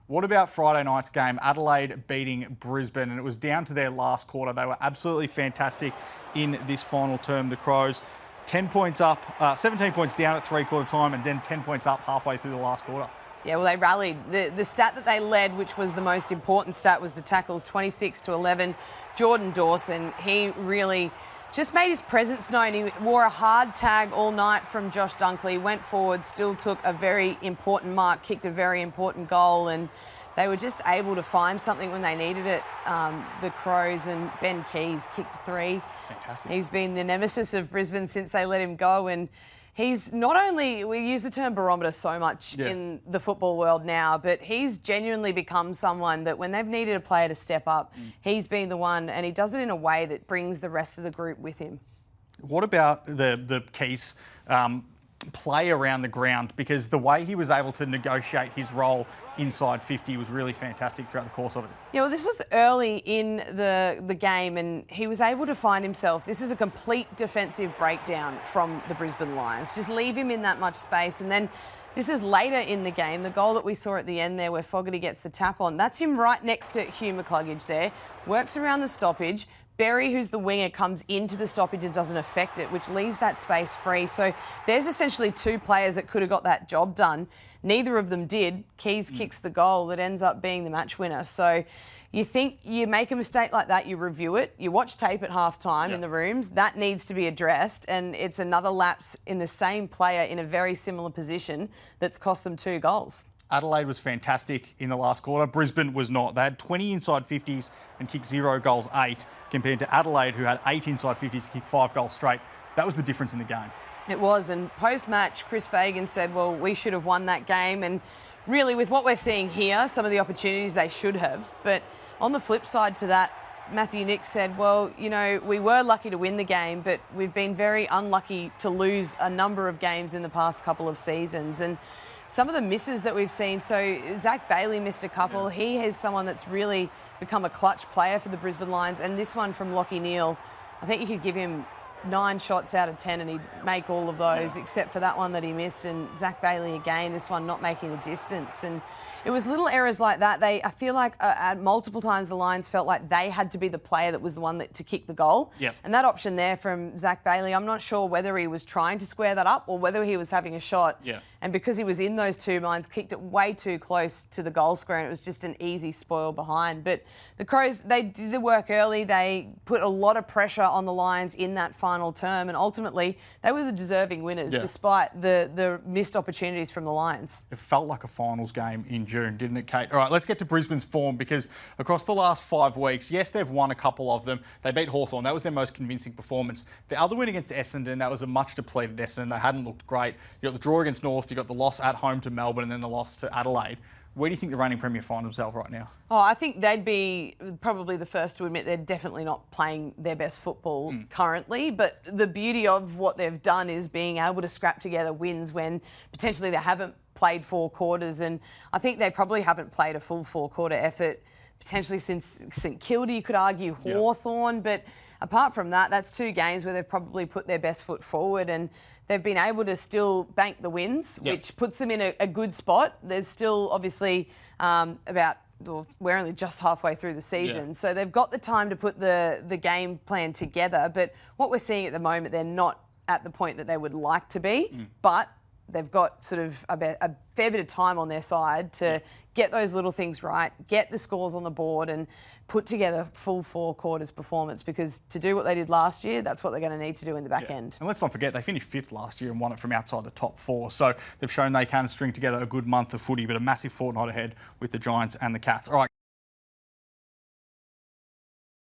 What about Friday night's game? Adelaide beating Brisbane, and it was down to their last quarter. They were absolutely fantastic in this final term, the Crows. 10 points up, 17 points down at three-quarter time, and then 10 points up halfway through the last quarter. Yeah, well, they rallied. The stat that they led, which was the most important stat, was the tackles, 26-11. Jordan Dawson, he really just made his presence known. He wore a hard tag all night from Josh Dunkley, went forward, still took a very important mark, kicked a very important goal, and they were just able to find something when they needed it, the Crows, and Ben Keys kicked three. Fantastic. He's been the nemesis of Brisbane since they let him go, and he's not only, we use the term barometer so much in the football world now, but he's genuinely become someone that when they've needed a player to step up, he's been the one, and he does it in a way that brings the rest of the group with him. What about the Keys play around the ground? Because the way he was able to negotiate his role inside 50 was really fantastic throughout the course of it. Yeah, well, this was early in the game, and he was able to find himself. This is a complete defensive breakdown from the Brisbane Lions. Just leave him in that much space, and then this is later in the game, the goal that we saw at the end there where Fogarty gets the tap on. That's him right next to Hugh McCluggage there, works around the stoppage. Berry, who's the winger, comes into the stoppage and doesn't affect it, which leaves that space free. So there's essentially two players that could have got that job done. Neither of them did. Keys kicks the goal that ends up being the match winner. So you think you make a mistake like that, you review it, you watch tape at half-time in the rooms, that needs to be addressed, and it's another lapse in the same player in a very similar position that's cost them 2 goals. Adelaide was fantastic in the last quarter. Brisbane was not. They had 20 inside 50s and kicked 0 goals 8, compared to Adelaide, who had 8 inside 50s and kicked 5 goals straight. That was the difference in the game. It was, and post-match, Chris Fagan said, well, we should have won that game, and really with what we're seeing here, some of the opportunities they should have. But on the flip side to that, Matthew Nicks said, well, you know, we were lucky to win the game, but we've been very unlucky to lose a number of games in the past couple of seasons. And some of the misses that we've seen, so Zach Bailey missed a couple. He is someone that's really become a clutch player for the Brisbane Lions. And this one from Lachie Neale, I think you could give him 9 shots out of 10 and he'd make all of those, except for that one that he missed. And Zach Bailey again, this one not making the distance. And it was little errors like that. I feel like at multiple times the Lions felt like they had to be the player that was the one to kick the goal. And that option there from Zach Bailey, I'm not sure whether he was trying to square that up or whether he was having a shot. And because he was in those 2 minds, kicked it way too close to the goal square, and it was just an easy spoil behind. But the Crows, they did the work early. They put a lot of pressure on the Lions in that final term, and ultimately they were the deserving winners despite the missed opportunities from the Lions. It felt like a finals game in June, didn't it, Kate? All right, let's get to Brisbane's form, because across the last 5 weeks, yes, they've won a couple of them. They beat Hawthorn. That was their most convincing performance. The other win against Essendon, that was a much depleted Essendon. They hadn't looked great. You got the draw against North, you got the loss at home to Melbourne, and then the loss to Adelaide. Where do you think the reigning Premier find themselves right now? Oh, I think they'd be probably the first to admit they're definitely not playing their best football currently. But the beauty of what they've done is being able to scrap together wins when potentially they haven't played 4 quarters. And I think they probably haven't played a full 4-quarter effort potentially since St Kilda, you could argue, Hawthorn. But apart from that, that's 2 games where they've probably put their best foot forward, and they've been able to still bank the wins, which puts them in a good spot. There's still obviously we're only just halfway through the season, so they've got the time to put the game plan together. But what we're seeing at the moment, they're not at the point that they would like to be, but they've got sort of a fair bit of time on their side to get those little things right, get the scores on the board, and put together full 4 quarters performance, because to do what they did last year, that's what they're going to need to do in the back end. And let's not forget, they finished 5th last year and won it from outside the top 4. So they've shown they can string together a good month of footy, but a massive fortnight ahead with the Giants and the Cats. All right.